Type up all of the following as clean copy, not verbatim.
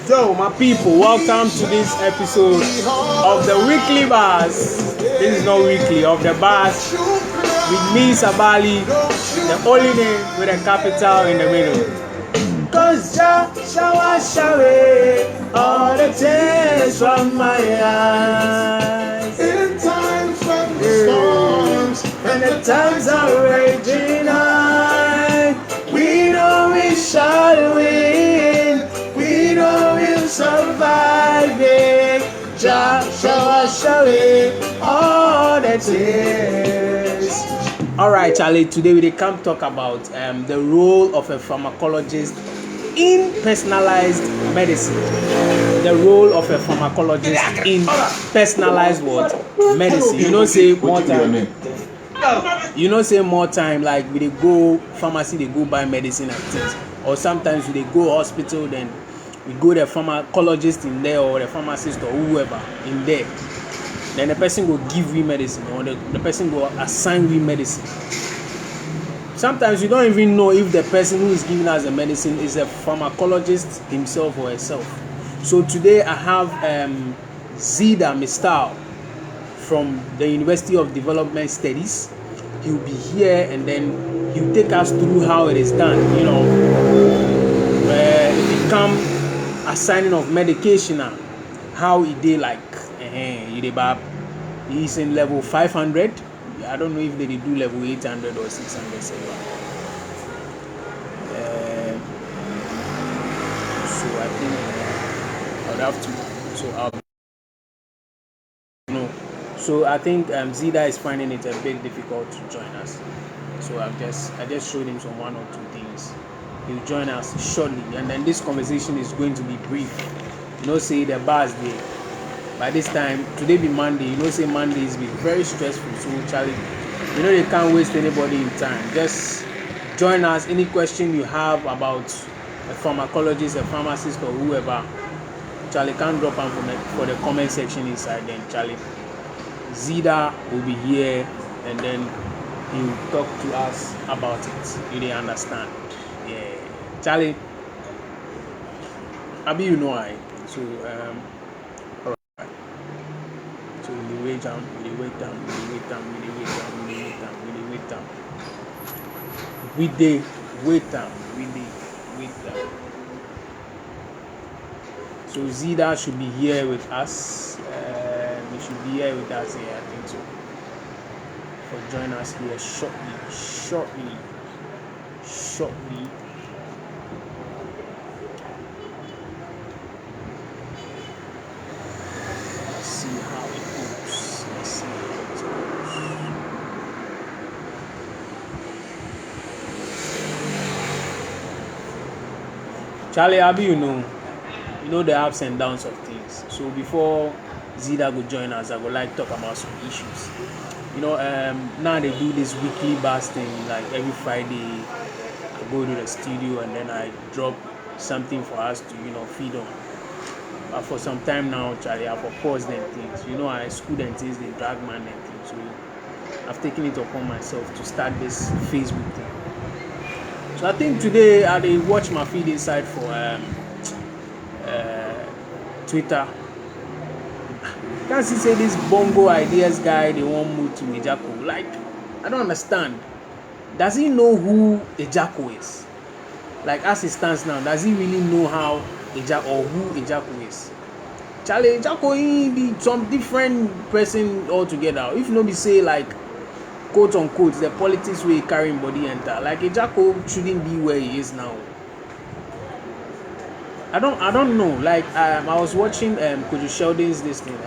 So, my people, welcome to this episode of the Weekly Bars. This is not weekly, of the Bars with me, Sabali, the only name with a capital in the middle. Cause Jah shower all the tears from my eyes. In times when the storms and the times are raging high, we know we shall win. We know we'll survive it. Jah shower all the tears. All right, Charlie. Today we come talk about the role of a pharmacologist in personalized medicine. The role of a pharmacologist in personalized what? Medicine. You know, say more time. You know, say more time. Like we dey go pharmacy, they go buy medicine and things. Or sometimes we dey go hospital, then we go the pharmacologist in there or the pharmacist or whoever in there. Then the person will give we medicine or the person will assign we medicine. Sometimes you don't even know if the person who is giving us the medicine is a pharmacologist himself or herself. So today I have Zida Mistal from the University of Development Studies. He'll be here and then he'll take us through how it is done. You know, it become assigning of medication now. How it dey like he's in level 500. I don't know if they do level 800 or 600. So I think I would have to. So I think Zida is finding it a bit difficult to join us. So I just showed him some one or two things. He'll join us shortly, and then this conversation is going to be brief. You know, say the bars day. By this time, today be Monday. You know, say Mondays be very stressful. So Charlie, you know they can't waste anybody in time. Just join us. Any question you have about a pharmacologist, a pharmacist, or whoever, Charlie can drop them for the comment section inside. Then Charlie, Zida will be here, and then he will talk to us about it. You didn't understand? Yeah, Charlie. Abi, you know I. So alright. So we wait down. We wait down. So Zida should be here with us. He should be here with us here, I think so. For join us here shortly. Let's see how it goes. Charlie, Abi, you know the ups and downs of things. So before Zida go join us, I would like to talk about some issues. You know, now they do this weekly bars thing, like every Friday I go to the studio and then I drop something for us to, feed on. But for some time now, Charlie, I've paused them things. You know, I school and things, they drag man and things. So I've taken it upon myself to start this Facebook thing. So I think today I watch my feed inside for Twitter. Can't see say this bongo ideas guy they want move to Ejako. Like, I don't understand. Does he know who Ejako is? Like as it stands now, does he really know how Ejako or who Ejako is? Charlie, Ejako he be some different person altogether. If nobody say like quote unquote the politics way carrying body enter, like Ejako shouldn't be where he is now. I don't know. Like I was watching Kojo Sheldon's this thing,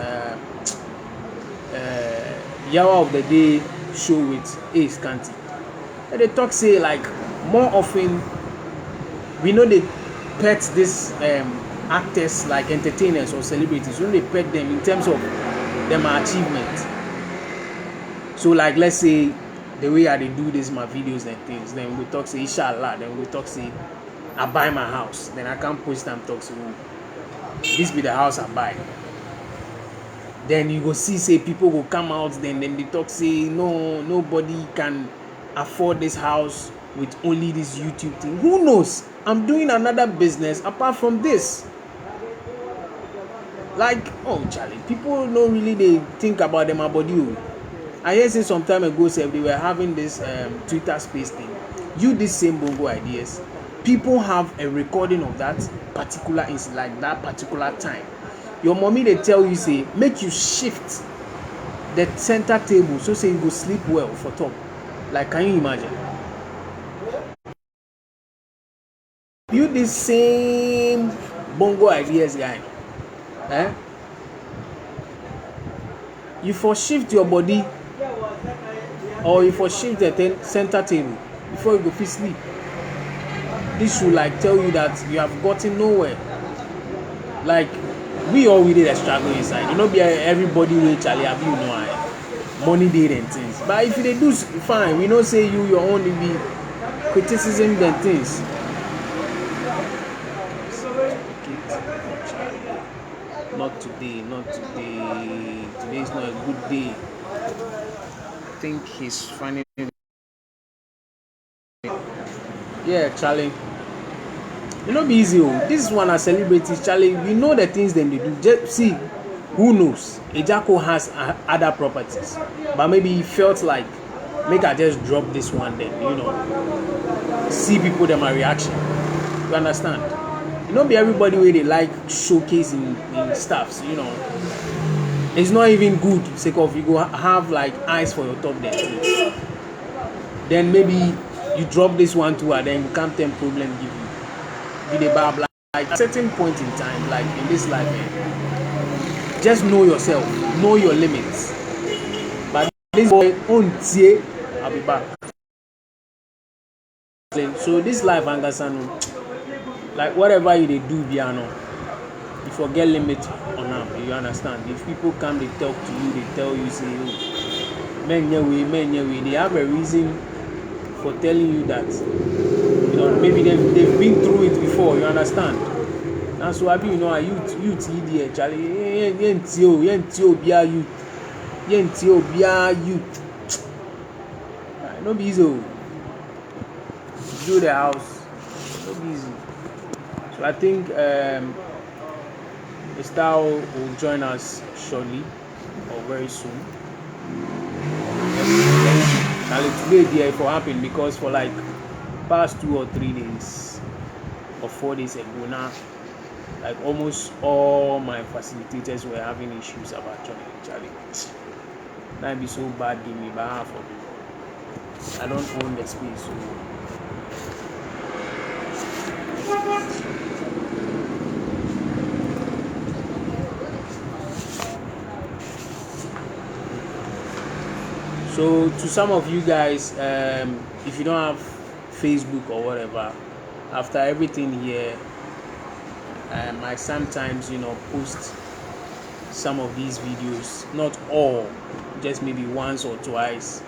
Yawa of the Day show with Ace Kanti. And they talk say like more often we know they pet this actors like entertainers or celebrities. When they pet them in terms of them achievement. So like let's say the way I they do this my videos and things, then we talk say inshallah, then we talk say I buy my house, then I can't post and talk so this be the house I buy. Then you go see say people go come out, then they talk say no, nobody can afford this house with only this YouTube thing. Who knows? I'm doing another business apart from this. Like, oh Charlie, people don't really they think about them about you. I hear say some time ago say they were having this Twitter space thing. You this same bongo ideas. People have a recording of that particular incident, like that particular time. Your mommy they tell you say make you shift the center table so say you go sleep well for top. Like, can you imagine? You this same bongo ideas guy. Eh? You for shift your body or you for shift the center table before you go fit sleep. This should like tell you that you have gotten nowhere. Like, we all we did a struggle inside. You know, be everybody will Charlie have you know money did and things. But if they do fine, we know say you your own be criticism than things. Not today, not today. Today is not a good day. I think he's finding. Yeah, Charlie. You know, be easy. This is one of celebrities, Charlie. We know the things then they do. Just see, who knows? Ejako has other properties, but maybe he felt like, make I just drop this one. Then you know, see people them a reaction. You understand? You know, be everybody where they like showcasing in stuffs. You know, it's not even good. Sake of you go have like eyes for your top there. Then maybe you drop this one too, and then you can't tell problem give you. Be the bad like at a certain point in time, like in this life, just know yourself, know your limits. But this boy on tie, I'll be back. So this life, Angasano, like whatever you they do, Biano, you forget limit on them. You understand? If people come, they talk to you, they tell you, say, oh, men, they have a reason for telling you that. You know, maybe they've been through it before, you understand? And so you know a youth idiot, Charlie. Yentio be youth. No be easy. Do the house. No be easy. So I think Star will join us shortly or very soon. Charlie, today there it will happen because for like past 2 or 3 days or 4 days ago now, like almost all my facilitators were having issues about joining Charlie. That be so bad, give me back for me. I don't own the space. So to some of you guys, if you don't have Facebook or whatever, after everything here, I sometimes post some of these videos, not all, just maybe once or twice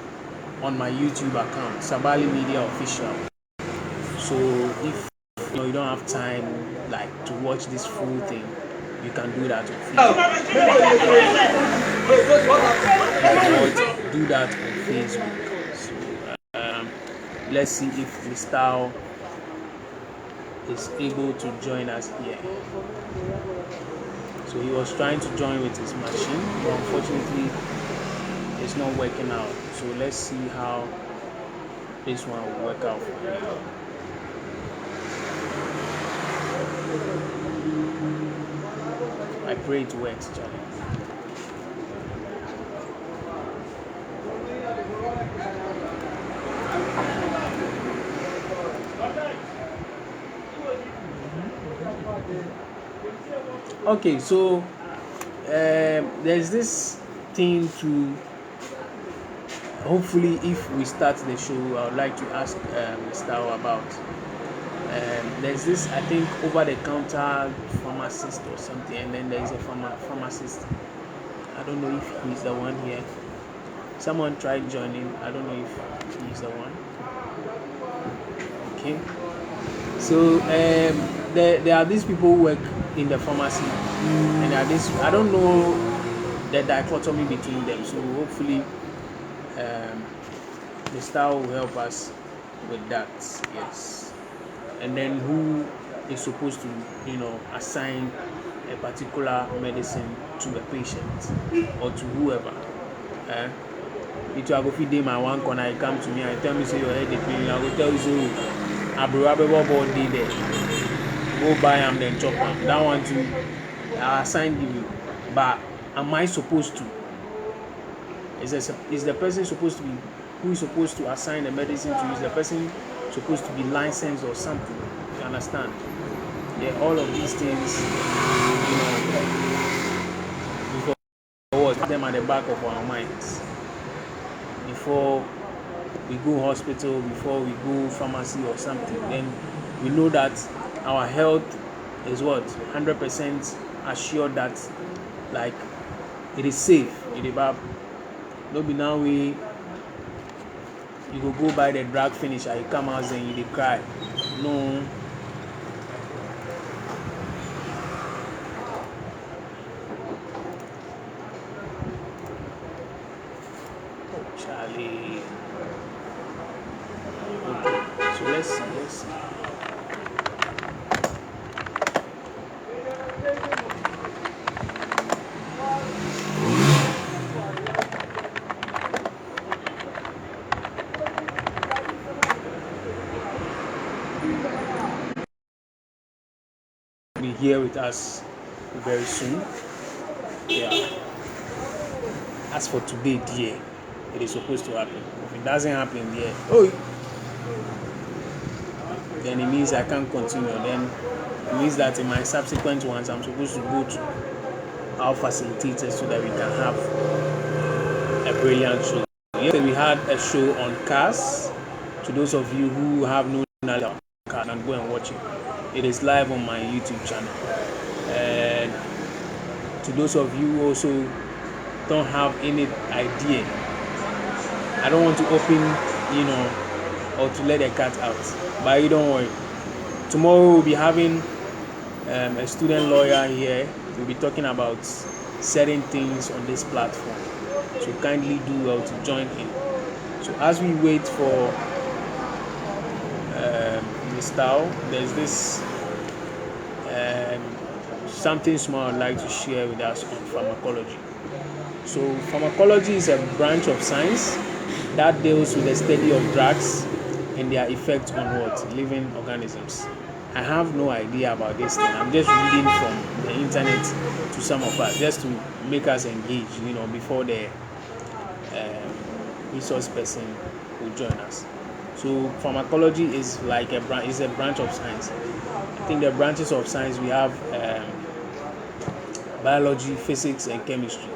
on my YouTube account, Sabali Media Official. So if you don't have time like to watch this full thing, you can do that on Facebook. Do that on Facebook. So let's see if Mr. is able to join us here. So he was trying to join with his machine, but unfortunately it's not working out. So let's see how this one will work out for him. I pray it works, Charlie. Okay, so there's this thing to hopefully if we start the show, I would like to ask Mr. about there's this, I think, over-the-counter pharmacist or something, and then there's a pharmacist. I don't know if he's the one here. Someone tried joining. I don't know if he's the one. Okay. So there are these people who work in the pharmacy, and there are this, I don't know the dichotomy between them. So hopefully the star will help us with that. Yes. And then who is supposed to assign a particular medicine to a patient or to whoever. It will go feed my one corner. I come to me and tell me say your head is pain. I will tell you so. Abrababa body there. Go buy them then chop them. That one too. I assign give you. But am I supposed to? Is the person supposed to be who is supposed to assign the medicine to? Is the person supposed to be licensed or something? You understand? Yeah, all of these things, before what them at the back of our minds. Before we go hospital, before we go pharmacy or something, then we know that our health is what 100% assured that like it is safe. It is bad. No be now you go buy the drug finish and you come out and you dey cry. No. Oh, Charlie. Okay, so let's see. Be here with us very soon. Yeah. As for today, dear, it is supposed to happen. If it doesn't happen, dear, then it means I can't continue. Then it means that in my subsequent ones, I'm supposed to go to our facilitators so that we can have a brilliant show. Yesterday we had a show on cars. To those of you who have no knowledge of cars, and go and watch it. It is live on my YouTube channel. And to those of you who also don't have any idea, I don't want to open, or to let the cat out. But you don't worry. Tomorrow we'll be having a student lawyer here. We'll be talking about certain things on this platform. So kindly do well to join in. So as we wait for Mr. there's this something small I'd like to share with us on pharmacology. So pharmacology is a branch of science that deals with the study of drugs and their effect on living organisms. I have no idea about this thing. I'm just reading from the internet to some of us just to make us engage, before the resource person will join us. So pharmacology is like a branch of science. I think the branches of science we have biology, physics, and chemistry.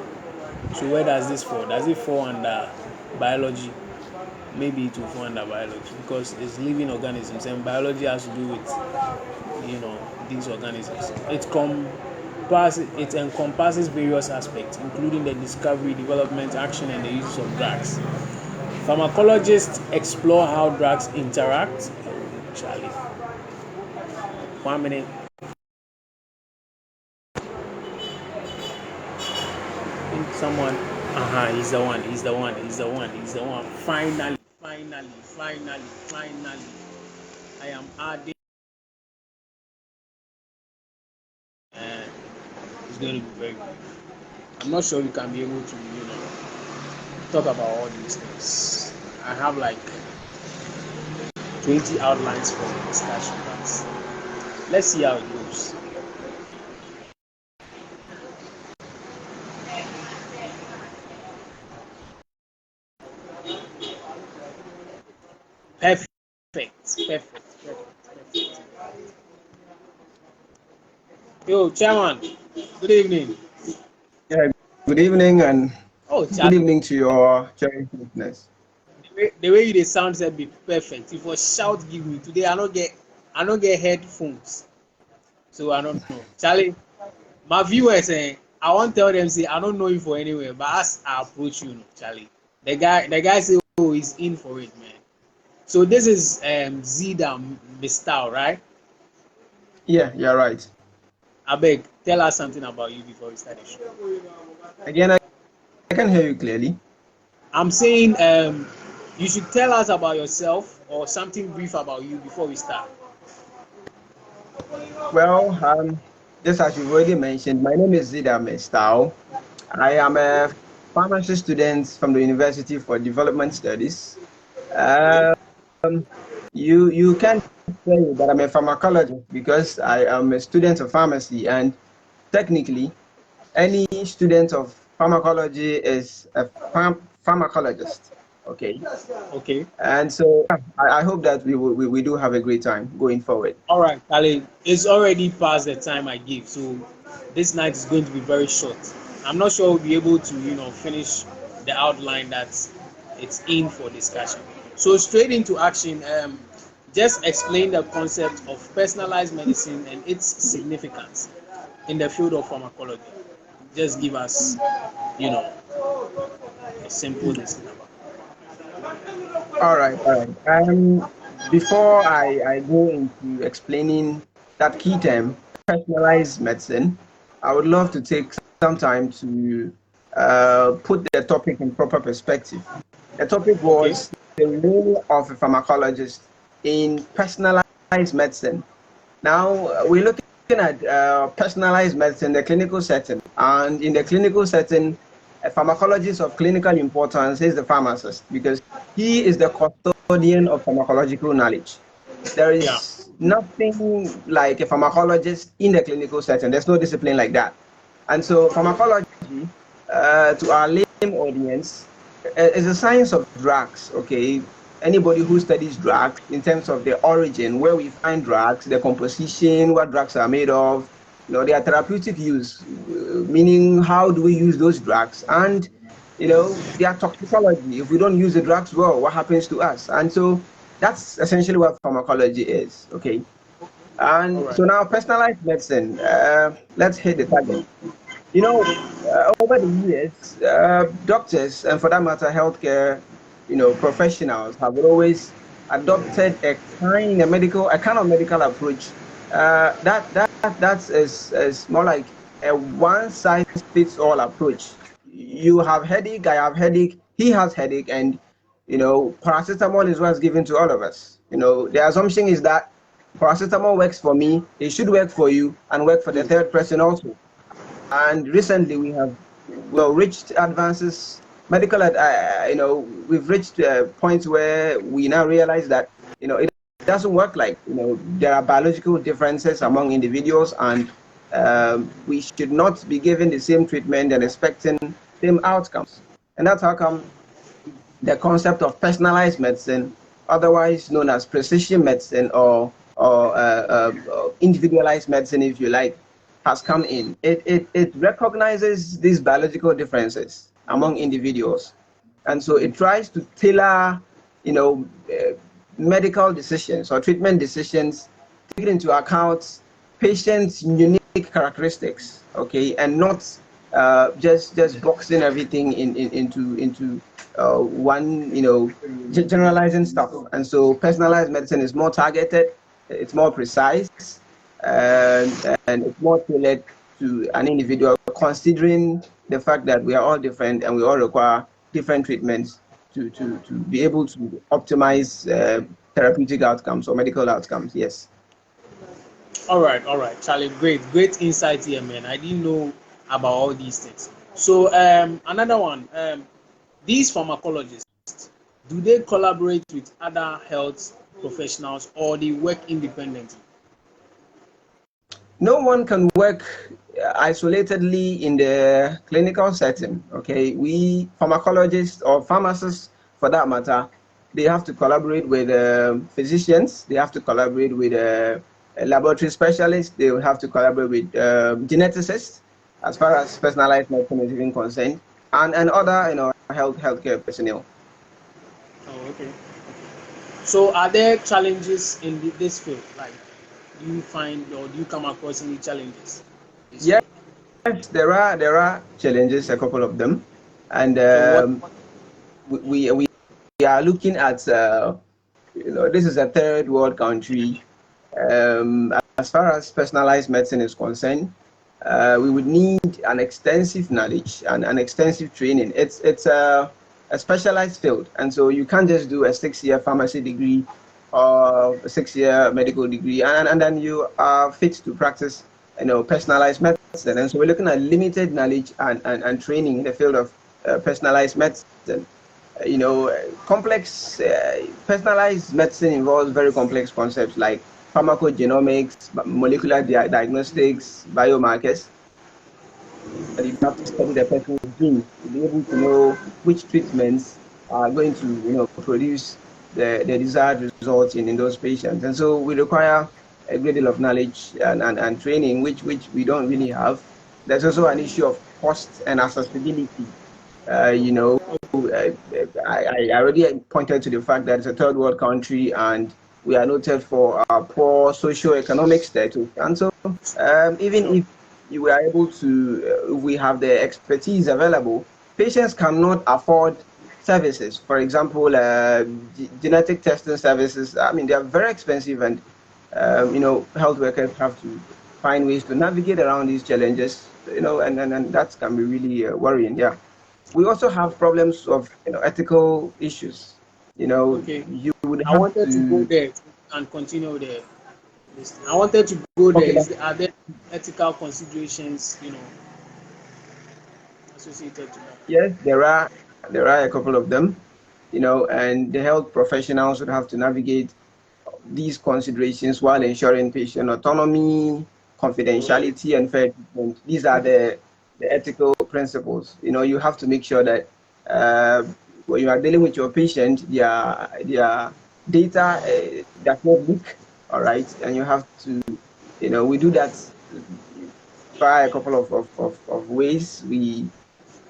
So where does this fall? Does it fall under biology? Maybe it will fall under biology because it's living organisms, and biology has to do with these organisms. It encompasses various aspects, including the discovery, development, action, and the use of drugs. Pharmacologists explore how drugs interact. Charlie, 1 minute. Someone, he's the one. Finally, I am adding. It's going to be very good. I'm not sure we can be able to, talk about all these things. I have like 20 outlines for the discussion, but let's see how it goes. Perfect. Yo, Chairman, good evening. Yeah, good evening and good evening to your cherished listeners. The way you sound said be perfect. If you shout, give me today. I don't get headphones, so I don't know. Charlie, my viewers, I want to tell them say I don't know you for anywhere, but as I approach you, Charlie, the guy say, oh, he's in for it, man. So this is Zida Mistao, right? Yeah, you're right. I beg, tell us something about you before we start the show. Again, I can hear you clearly. I'm saying you should tell us about yourself or something brief about you before we start. Well, just as you've already mentioned, my name is Zida Mestao. I am a pharmacy student from the University for Development Studies. Okay. Um, you can say that I'm a pharmacologist because I am a student of pharmacy, and technically, any student of pharmacology is a pharmacologist. Okay, Okay. and so I hope that we do have a great time going forward. All right, Ali. It's already past the time I give, so this night is going to be very short. I'm not sure we'll be able to, finish the outline that it's in for discussion. So straight into action. Just explain the concept of personalized medicine and its significance in the field of pharmacology. Just give us, you know, a simple listening about. All right, all right. Before I go into explaining that key term, personalized medicine, I would love to take some time to put the topic in proper perspective. The topic Okay. was the role of a pharmacologist in personalized medicine. Now, we're looking at personalized medicine in the clinical setting. And in the clinical setting, a pharmacologist of clinical importance is the pharmacist because he is the custodian of pharmacological knowledge. There Yeah. is nothing like a pharmacologist in the clinical setting. There's no discipline like that. And so pharmacology, to our lay audience, is a science of drugs, okay? Anybody who studies drugs in terms of the origin, where we find drugs, the composition, what drugs are made of, their therapeutic use, meaning how do we use those drugs, and their toxicology. If we don't use the drugs well, what happens to us? And so that's essentially what pharmacology is, okay? All And right. so now personalized medicine, let's hit the target. Over the years, doctors and for that matter, healthcare, professionals have always adopted a kind of medical approach. That is more like a one size fits all approach. You have headache, I have headache, he has headache, and paracetamol is what's given to all of us. The assumption is that paracetamol works for me, it should work for you, and work for the third person also. And recently we have reached advances medical we've reached points where we now realize that it doesn't work like there are biological differences among individuals, and we should not be given the same treatment and expecting same outcomes. And that's how come the concept of personalized medicine, otherwise known as precision medicine or individualized medicine, if you like, has come in. It recognizes these biological differences among individuals, and so it tries to tailor, medical decisions or treatment decisions, taking into account patients' unique characteristics, okay, and not just boxing everything into one, generalizing stuff. And so personalized medicine is more targeted, it's more precise, and it's more tailored to an individual, considering the fact that we are all different and we all require different treatments to be able to optimize therapeutic outcomes or medical outcomes. Yes. All right, Charlie. Great insight here, man. I didn't know about all these things. So, another one. These pharmacologists, do they collaborate with other health professionals or they work independently? No one can work isolatedly in the clinical setting. Okay, we pharmacologists or pharmacists, for that matter, they have to collaborate with physicians. They have to collaborate with laboratory specialists. They will have to collaborate with geneticists, as far as personalized medicine is even concerned, and other healthcare personnel. Oh, okay. So, are there challenges in this field? Like, do you find or do you come across any challenges? Yes, there are challenges, a couple of them, and So, what? we are looking at this is a third world country. As far as personalized medicine is concerned, we would need an extensive knowledge and an extensive training. It's a specialized field, and so you can't just do a 6-year pharmacy degree or a 6-year medical degree and then you are fit to practice personalized medicine. And so we're looking at limited knowledge and training in the field of personalized medicine. Complex personalized medicine involves very complex concepts like pharmacogenomics, molecular diagnostics, biomarkers. And you have to study the person's genes to be able to know which treatments are going to, produce the desired results in those patients. And so we require a great deal of knowledge and training, which we don't really have. There's also an issue of cost and accessibility. I already pointed to the fact that it's a third world country and we are noted for our poor socio-economic status. And so even if you are able to, we have the expertise available, patients cannot afford services. For example, genetic testing services, I mean, they are very expensive and, health workers have to find ways to navigate around these challenges, and that can be really worrying, yeah. We also have problems of ethical issues. Okay. You would I have wanted to go to. there and continue there. I wanted to go there. Okay. Are there ethical considerations, associated to that? Yes, there are a couple of them. And the health professionals would have to navigate these considerations while ensuring patient autonomy, confidentiality, and fair treatment. These are the ethical principles. You have to make sure that when you are dealing with your patient, their data does not leak, all right? And you have to, we do that by a couple of ways. We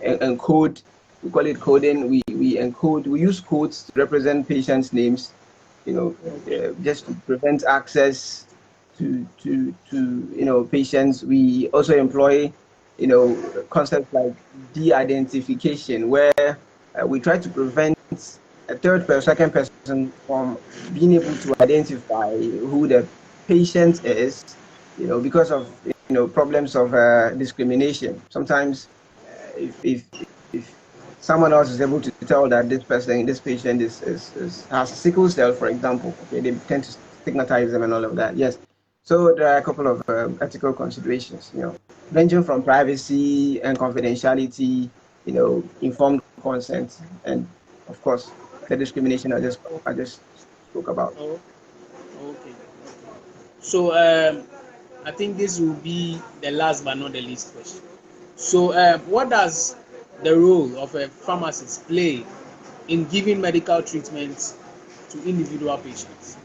encode, we call it coding. We encode, we use codes to represent patients' names, just to prevent access to patients. We also employ concepts like de-identification, where we try to prevent a third person, second person from being able to identify who the patient is, because of problems of discrimination. Sometimes if someone else is able to tell that this patient has sickle cell, for example, okay, they tend to stigmatize them and all of that. Yes. So there are a couple of ethical considerations, ranging from privacy and confidentiality, informed consent, and of course the discrimination I just spoke about. Oh, okay. So I think this will be the last but not the least question. So what does the role of a pharmacist play in giving medical treatment to individual patients?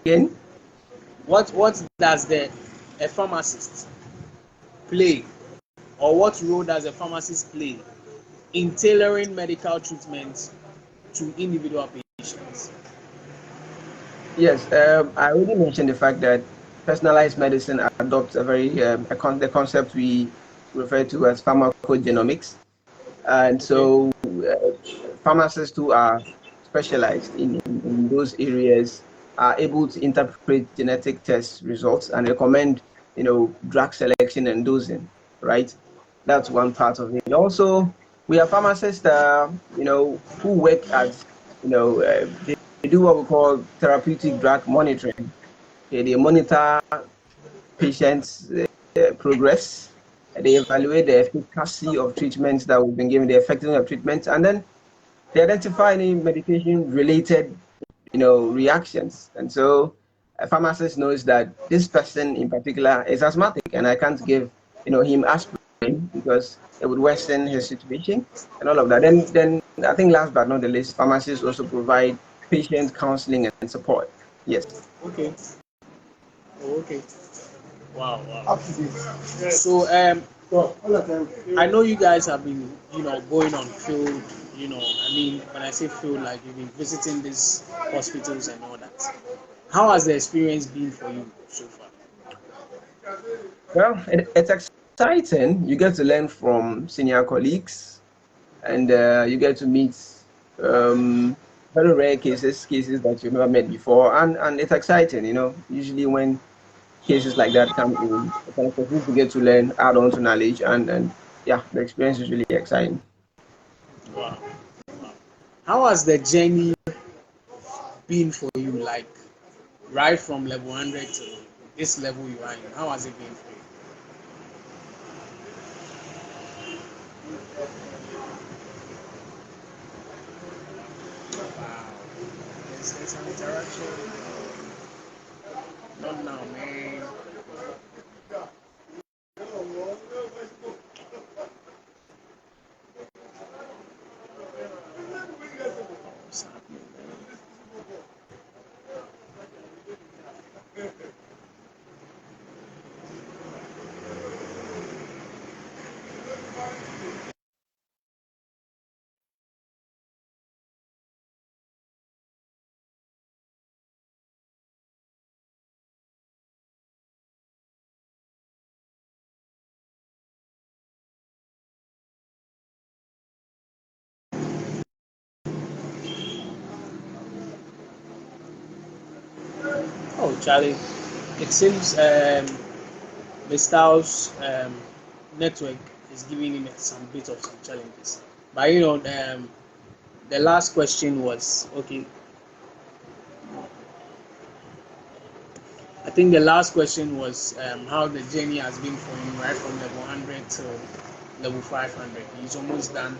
Again, What does a pharmacist play, or what role does a pharmacist play in tailoring medical treatment to individual patients? yes, I already mentioned the fact that personalized medicine adopts a very the concept we refer to as pharmacogenomics. And Okay. so pharmacists who are specialized in those areas are able to interpret genetic test results and recommend, drug selection and dosing, right? That's one part of it. Also, we have pharmacists, who work as, they do what we call therapeutic drug monitoring. Okay, they monitor patients' progress. They evaluate the efficacy of treatments that we've been given, the effectiveness of treatments, and then they identify any medication-related, reactions. And so a pharmacist knows that this person in particular is asthmatic, and I can't give, him aspirin because it would worsen his situation and all of that. Then I think last but not the least, pharmacists also provide patient counseling and support. Yes. Okay. Okay. Wow. Wow. So I know you guys have been, going on field, I mean, when I say field, like you've been visiting these hospitals and all that. How has the experience been for you so far? Well, it's exciting. You get to learn from senior colleagues, and you get to meet um, very rare cases that you've never met before, and it's exciting. Usually when cases like that come in, it's an opportunity to get to learn, add on to knowledge, and yeah, the experience is really exciting. Wow. How has the journey been for you, like right from level 100 to this level you are in? How has it been for you? Wow. There's an interaction. Not now, man. What's happening, man? Oh, Charlie, it seems Mr. House network is giving him some bit of some challenges. But the last question was okay. I think the last question was how the journey has been for him, right from level 100 to level 500. He's almost done,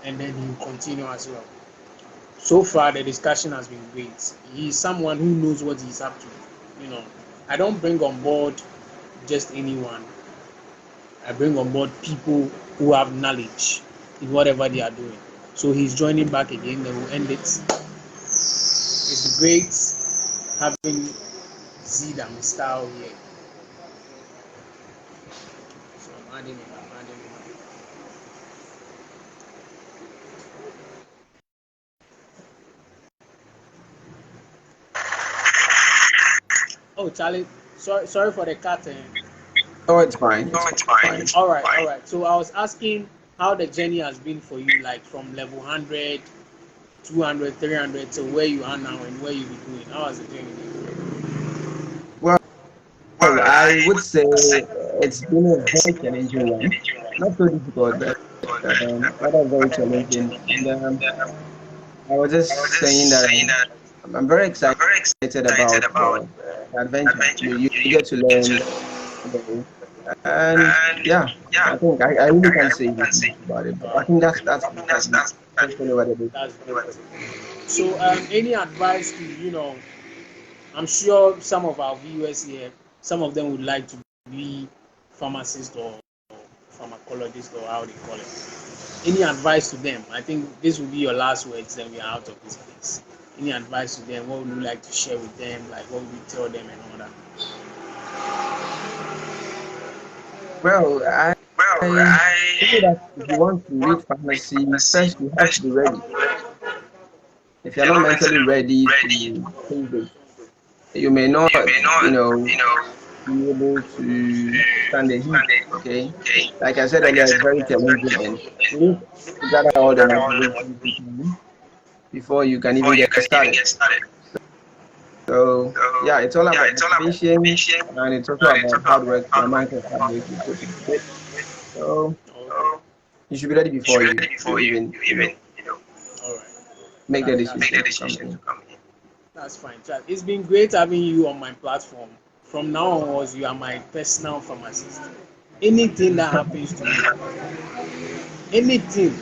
and then he'll continue as well. So far, the discussion has been great. He's someone who knows what he's up to. I don't bring on board just anyone. I bring on board people who have knowledge in whatever they are doing. So he's joining back again. Then we'll end it. It's great having Zid and Mr. here. So I'm adding him. Oh, Charlie, sorry for the cut. Oh, it's fine. It's fine. All right. So I was asking how the journey has been for you, like from level 100, 200, 300 to where you are now and where you be doing. How has the journey been? Well, I would say it's been a very challenging one. Not so difficult, but rather very challenging. And I was just saying that I'm very excited about the adventure. You get to learn, and yeah, I think I really can't say much about it. But I think that's basically what it is. That's great. So, any advice to I'm sure some of our viewers here, some of them would like to be pharmacists or pharmacologists or how they call it. Any advice to them? I think this will be your last words, then we are out of this place. Any advice to them? What would you like to share with them? Like, what would you tell them and all that? Well, I think that if you want to read pharmacy, first you have to be ready. If you're not mentally ready to face it, you may not, be able to stand the heat. Okay, like I said earlier, it's very challenging, and you need to gather all the motivation you can before you can even get started. So yeah, it's all about motivation, and it's also about hard work, the amount of hard work you put into it. So you should be ready before you even All right. make the decision to come in. That's fine, Chad. It's been great having you on my platform. From now onwards, you are my personal pharmacist. Anything that happens to me, anything,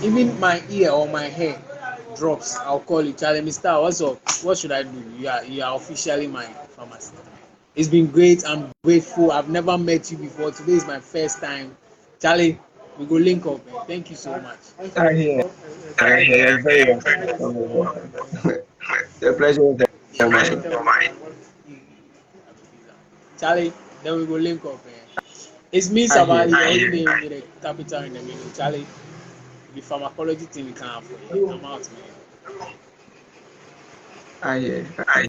even my ear or my hair drops, I'll call you, Charlie. Mr. What's up? What should I do? You are officially my pharmacist. It's been great. I'm grateful. I've never met you before. Today is my first time. Charlie, we go link up. Man. Thank you so much. You're very welcome. The pleasure is all mine. Charlie, then we go link up. Man. It's me, I hear Sabali, you. only name with a capital in the middle. Charlie, the pharmacology thing we can't have for you. I'm out, man. I hear you.